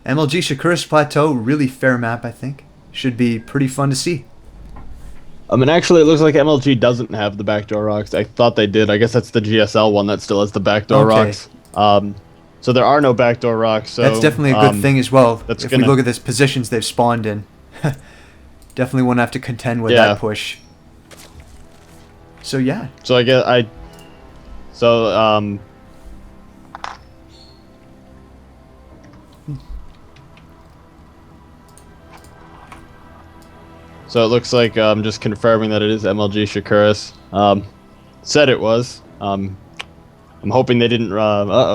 MLG Shakuras Plateau, really fair map, I think. Should be pretty fun to see. I mean, actually, it looks like MLG doesn't have the backdoor rocks. I thought they did. I guess that's the GSL one that still has the backdoor Okay. rocks. So there are no backdoor rocks. So That's definitely a good thing as well. That's if we look at the positions they've spawned in. Definitely won't have to contend with that push. So yeah. So I guess I. So So it looks like I'm just confirming that it is MLG Shakuras. Said it was. I'm hoping they didn't.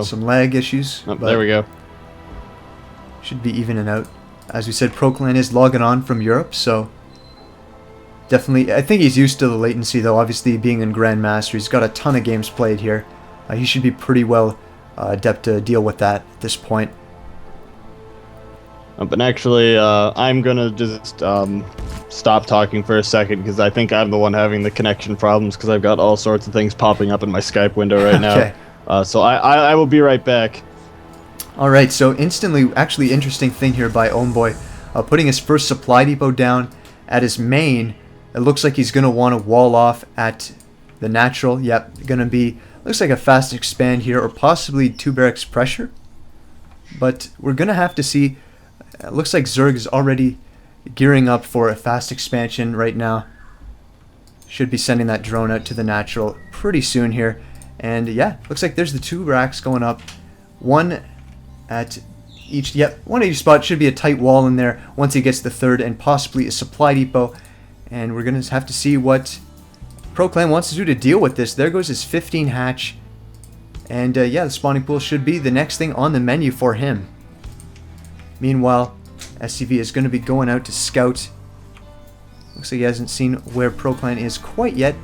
Some lag issues. Oh, there we go. Should be even and out. As we said, AiProClan is logging on from Europe, so definitely. I think he's used to the latency, though. Obviously, being in Grandmaster, he's got a ton of games played here. He should be pretty well adept to deal with that at this point. But actually, I'm gonna just stop talking for a second because I think I'm the one having the connection problems because I've got all sorts of things popping up in my Skype window right now. Okay. So I will be right back. Alright, so instantly, actually interesting thing here by tkOhmboy. Putting his first supply depot down at his main. It looks like he's going to want to wall off at the natural. Yep, going to be, looks like a fast expand here or possibly 2 barracks pressure. But we're going to have to see. It looks like Zerg is already gearing up for a fast expansion right now. Should be sending that drone out to the natural pretty soon here. And yeah, looks like there's the 2 racks going up. One at each, one at each spot. Should be a tight wall in there once he gets the 3rd and possibly a supply depot. And we're going to have to see what AiProClan wants to do to deal with this. There goes his 15 hatch. And yeah, the spawning pool should be the next thing on the menu for him. Meanwhile, SCV is going to be going out to scout. Looks like he hasn't seen where AiProClan is quite yet,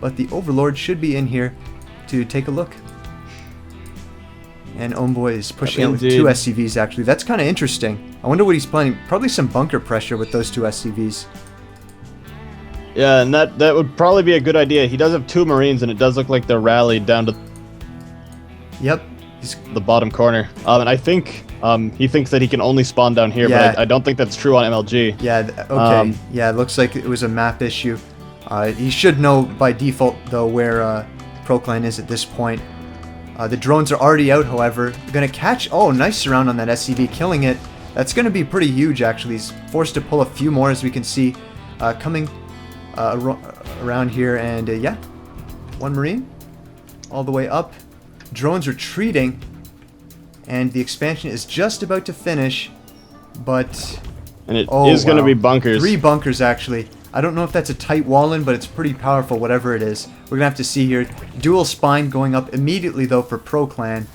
but the Overlord should be in here to take a look. And tkOhmboy is pushing out with 2 SCVs actually. That's kind of interesting. I wonder what he's planning. Probably some bunker pressure with those 2 SCVs. Yeah, and that would probably be a good idea. He does have 2 Marines, and it does look like they're rallied down to the bottom corner. And I think he thinks that he can only spawn down here, but I don't think that's true on MLG. Yeah, okay. Yeah, it looks like it was a map issue. He should know by default, though, where AiProClan is at this point. The drones are already out, however. Going to catch... Oh, nice surround on that SCV, killing it. That's going to be pretty huge, actually. He's forced to pull a few more, as we can see, coming around here. And, yeah, 1 Marine all the way up. Drones retreating. And the expansion is just about to finish. But... And it is going to be bunkers. 3 bunkers, actually. I don't know if that's a tight wall in, but it's pretty powerful, whatever it is. We're going to have to see here. Dual spine going up immediately, though, for AiProClan.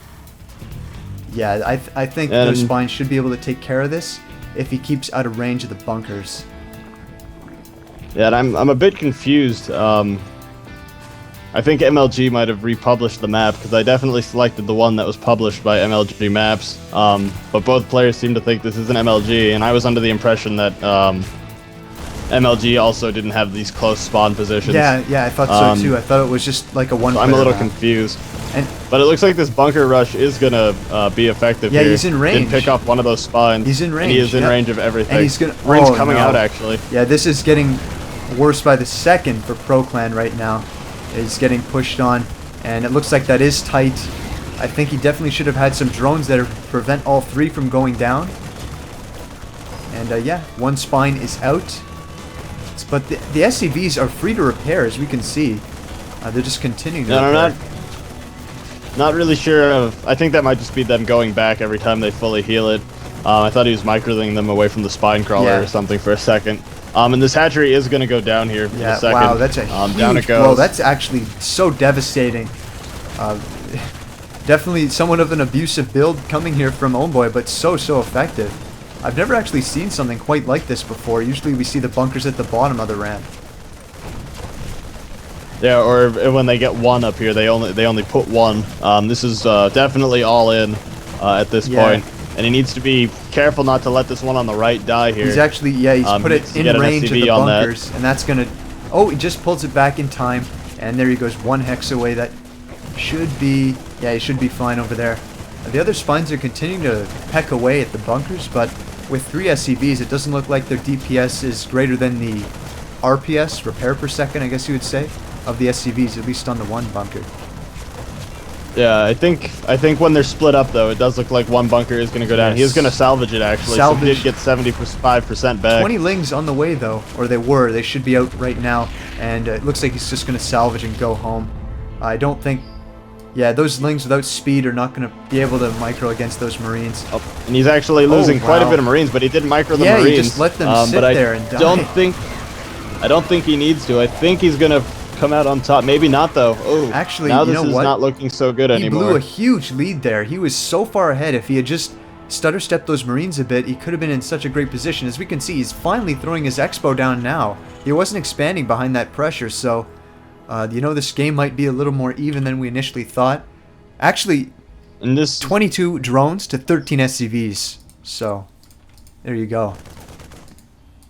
Yeah, I think those spines should be able to take care of this if he keeps out of range of the bunkers. Yeah, and I'm a bit confused. I think MLG might have republished the map, because I definitely selected the one that was published by MLG Maps. But both players seem to think this is an MLG, and I was under the impression that... MLG also didn't have these close spawn positions. Yeah, I thought so too. I thought it was just like a one. So I'm a little confused. But it looks like this bunker rush is gonna be effective here. Yeah, he's in range. Didn't pick off one of those spawns. He's in range. And he is in range of everything. And he's gonna. Ring's coming out actually. Yeah, this is getting worse by the second for AiProClan right now. He's getting pushed on, and it looks like that is tight. I think he definitely should have had some drones that prevent all 3 from going down. And yeah, 1 spine is out. But the SCVs are free to repair, as we can see. They're just continuing to repair. Not really sure. I think that might just be them going back every time they fully heal it. I thought he was microing them away from the spine crawler or something for a second. And this hatchery is going to go down here in a second. Wow, that's a huge down it goes. blow. That's actually so devastating. Definitely somewhat of an abusive build coming here from tkOhmboy, but so effective. I've never actually seen something quite like this before. Usually we see the bunkers at the bottom of the ramp. Yeah, or when they get 1 up here, they only put 1. This is definitely all in at this point, and he needs to be careful not to let this one on the right die here. He's actually he's put it in range of the bunkers, and that's gonna. Oh, he just pulls it back in time, and there he goes, 1 hex away. That should be he should be fine over there. The other spines are continuing to peck away at the bunkers, but with 3 SCVs, it doesn't look like their DPS is greater than the RPS, repair per second, I guess you would say, of the SCVs, at least on the one bunker. Yeah, I think when they're split up, though, it does look like one bunker is going to go down. Yes. He is going to salvage it, actually, so he did get 75% back. 20 lings on the way, though, or they were. They should be out right now, and it looks like he's just going to salvage and go home. I don't think... Yeah, those lings without speed are not going to be able to micro against those Marines. Oh, and he's actually losing quite a bit of Marines, but he did micro the Marines. Yeah, he just let them sit there and die. I don't think he needs to. I think he's going to come out on top. Maybe not, though. Oh, actually, now you this know is what? not looking so good anymore. He blew a huge lead there. He was so far ahead. If he had just stutter-stepped those Marines a bit, he could have been in such a great position. As we can see, he's finally throwing his Expo down now. He wasn't expanding behind that pressure, so you know, this game might be a little more even than we initially thought. Actually, in this 22 drones to 13 SCVs. So, there you go.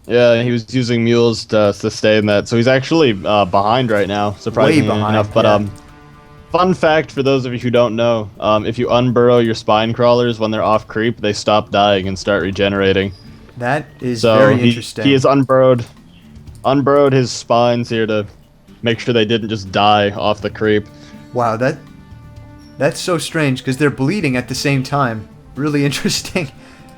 Yeah, he was using mules to sustain that, so he's actually behind right now, surprisingly enough. But fun fact for those of you who don't know, if you unburrow your spine crawlers when they're off creep, they stop dying and start regenerating. That is very interesting. He has unburrowed his spines here to make sure they didn't just die off the creep. Wow, that's so strange because they're bleeding at the same time. Really interesting.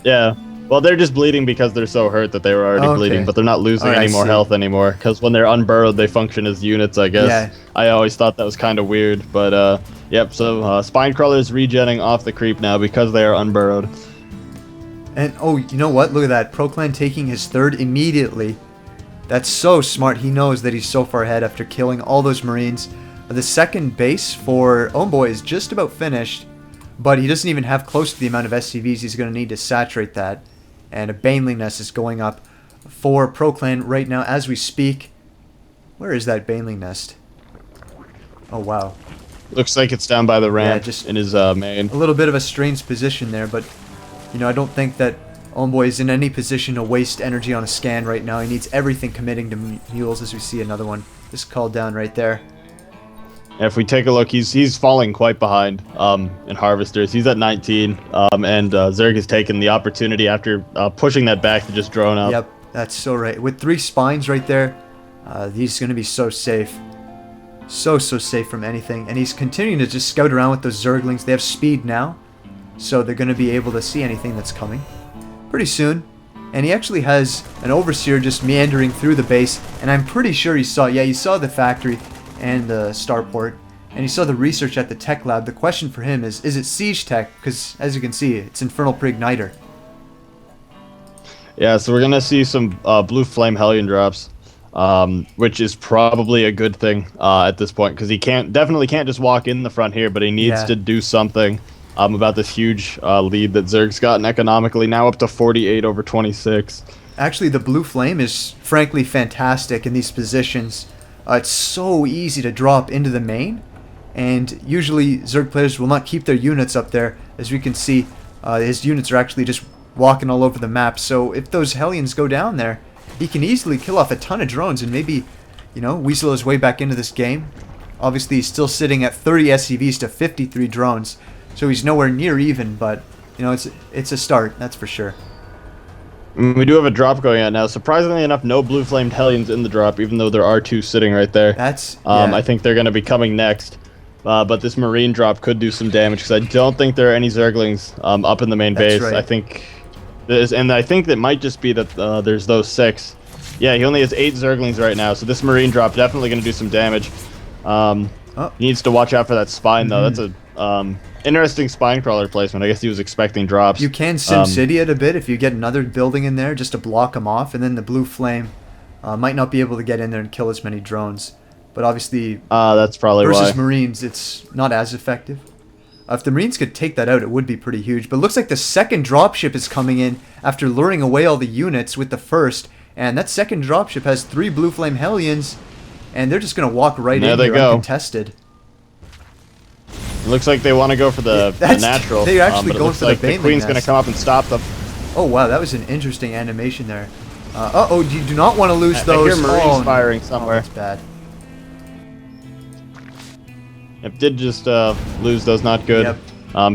Yeah. Well, they're just bleeding because they're so hurt that they were already bleeding, but they're not losing any more health anymore. Because when they're unburrowed, they function as units, I guess. Yeah. I always thought that was kind of weird, but yep. So spine crawlers regenning off the creep now because they are unburrowed. And oh, you know what? Look at that. ProClan taking his third immediately. That's so smart. He knows that he's so far ahead after killing all those Marines. The second base for Ownboy is just about finished, but he doesn't even have close to the amount of SCVs he's going to need to saturate that. And a Baneling nest is going up for ProClan right now as we speak. Where is that Baneling nest? Oh, wow. Looks like it's down by the ramp, just in his main. A little bit of a strange position there, but you know, I don't think that Ownboy is in any position to waste energy on a scan right now. He needs everything committing to mules, as we see another one just called down right there. If we take a look, he's falling quite behind in Harvesters. He's at 19, and Zerg has taken the opportunity after pushing that back to just drone up. Yep, that's so right. With 3 spines right there, he's going to be so safe. So safe from anything. And he's continuing to just scout around with those Zerglings. They have speed now, so they're going to be able to see anything that's coming pretty soon. And he actually has an Overseer just meandering through the base, and I'm pretty sure he saw the factory and the starport, and he saw the research at the tech lab. The question for him is it siege tech? Because as you can see, it's Infernal Pre-Igniter. Yeah, so we're gonna see some blue flame Hellion drops, which is probably a good thing at this point, because he definitely can't just walk in the front here, but he needs to do something about this huge lead that Zerg's gotten economically, now up to 48 over 26. Actually, the blue flame is frankly fantastic in these positions. It's so easy to drop into the main, and usually Zerg players will not keep their units up there. As we can see, his units are actually just walking all over the map, so if those Hellions go down there, he can easily kill off a ton of drones and maybe, you know, weasel his way back into this game. Obviously, he's still sitting at 30 SCVs to 53 drones, so he's nowhere near even, but, you know, it's a start, that's for sure. We do have a drop going on now. Surprisingly enough, no blue flamed Hellions in the drop, even though there are 2 sitting right there. I think they're going to be coming next. But this Marine drop could do some damage, because I don't think there are any Zerglings up in the main base. Right. I think that might just be that there's those 6. Yeah, he only has 8 Zerglings right now, so this Marine drop definitely going to do some damage. He needs to watch out for that spine, though. That's a interesting spine crawler placement. I guess he was expecting drops. You can SimCity it a bit if you get another building in there just to block him off, and then the blue flame might not be able to get in there and kill as many drones. But obviously, that's probably versus Marines, it's not as effective. If the Marines could take that out, it would be pretty huge. But it looks like the second dropship is coming in after luring away all the units with the first, and that second dropship has 3 blue flame Hellions, and they're just going to walk right in here uncontested. It looks like they want to go for the natural. They're actually going for the Queen's going to come up and stop them. Oh wow, that was an interesting animation there. Uh-oh, you do not want to lose those. I hear Marines firing somewhere. Oh, that's bad. It did just lose those, not good. Yep.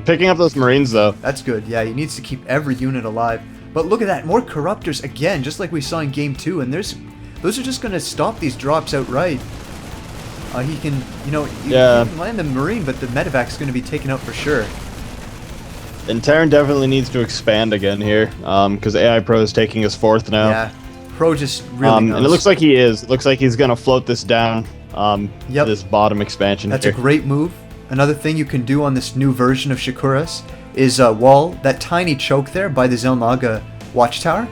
Picking up those Marines, though. That's good. Yeah, he needs to keep every unit alive. But look at that, more Corruptors again, just like we saw in Game 2. And those are just going to stop these drops outright. He can, you know, he can land the Marine, but the Medevac's going to be taken out for sure. And Terran definitely needs to expand again here, because AI Pro is taking his 4th now. Yeah, Pro just really knows. And it looks like he is. It looks like he's going to float this down, this bottom expansion That's here. a great move. Another thing you can do on this new version of Shakuras is wall that tiny choke there by the Zelnaga watchtower,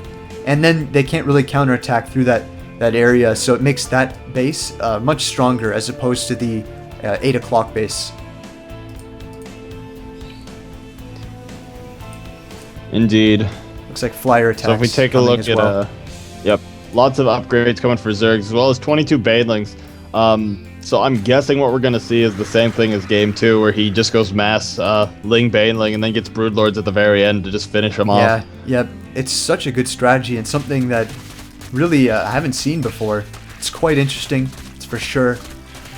and then they can't really counterattack through that area, so it makes that base much stronger as opposed to the 8 o'clock base. Indeed. Looks like flyer attacks. So if we take a look at, yep, lots of upgrades coming for Zergs, as well as 22 Banelings. So I'm guessing what we're going to see is the same thing as Game 2, where he just goes mass Ling Baneling and then gets Broodlords at the very end to just finish them off. Yeah, it's such a good strategy and something that really I haven't seen before. It's quite interesting, it's for sure.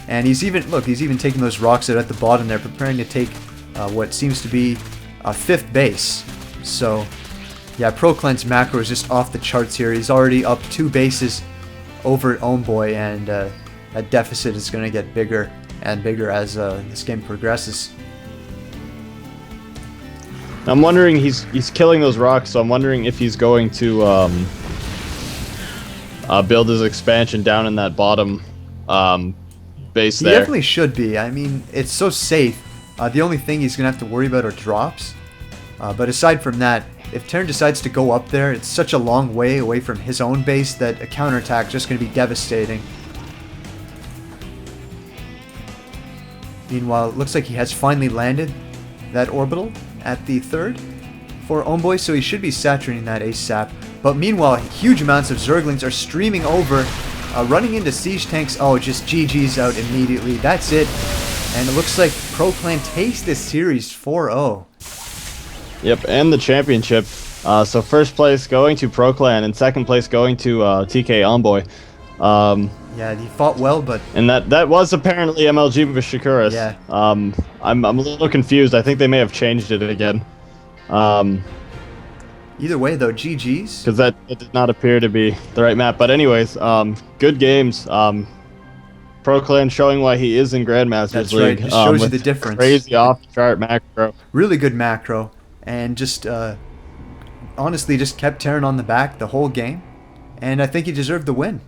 And he's even taking those rocks out at the bottom there, preparing to take what seems to be a 5th base. So, yeah, ProClan's macro is just off the charts here. He's already up 2 bases over at Ownboy, and that deficit is going to get bigger and bigger as this game progresses. I'm wondering, he's killing those rocks, so I'm wondering if he's going to build his expansion down in that bottom base there. He definitely should be. I mean, it's so safe. The only thing he's going to have to worry about are drops. But aside from that, if Terran decides to go up there, it's such a long way away from his own base that a counterattack is just going to be devastating. Meanwhile, it looks like he has finally landed that orbital at the 3rd for Ownboy, so he should be saturating that ASAP. But meanwhile, huge amounts of Zerglings are streaming over, running into siege tanks. Oh, just GG's out immediately. That's it. And it looks like ProClan takes this series 4-0. Yep, and the championship. So first place going to ProClan, and second place going to tkOhmboy. Yeah, he fought well, but... And that was apparently MLG with Shakuras. Yeah. I'm a little confused. I think they may have changed it again. Either way, though, GG's. Because that did not appear to be the right map. But anyways, good games. ProClan showing why he is in Grandmasters League. Right. It shows you the difference. Crazy off-the-chart macro. Really good macro. And just, honestly, just kept Terran on the back the whole game. And I think he deserved the win.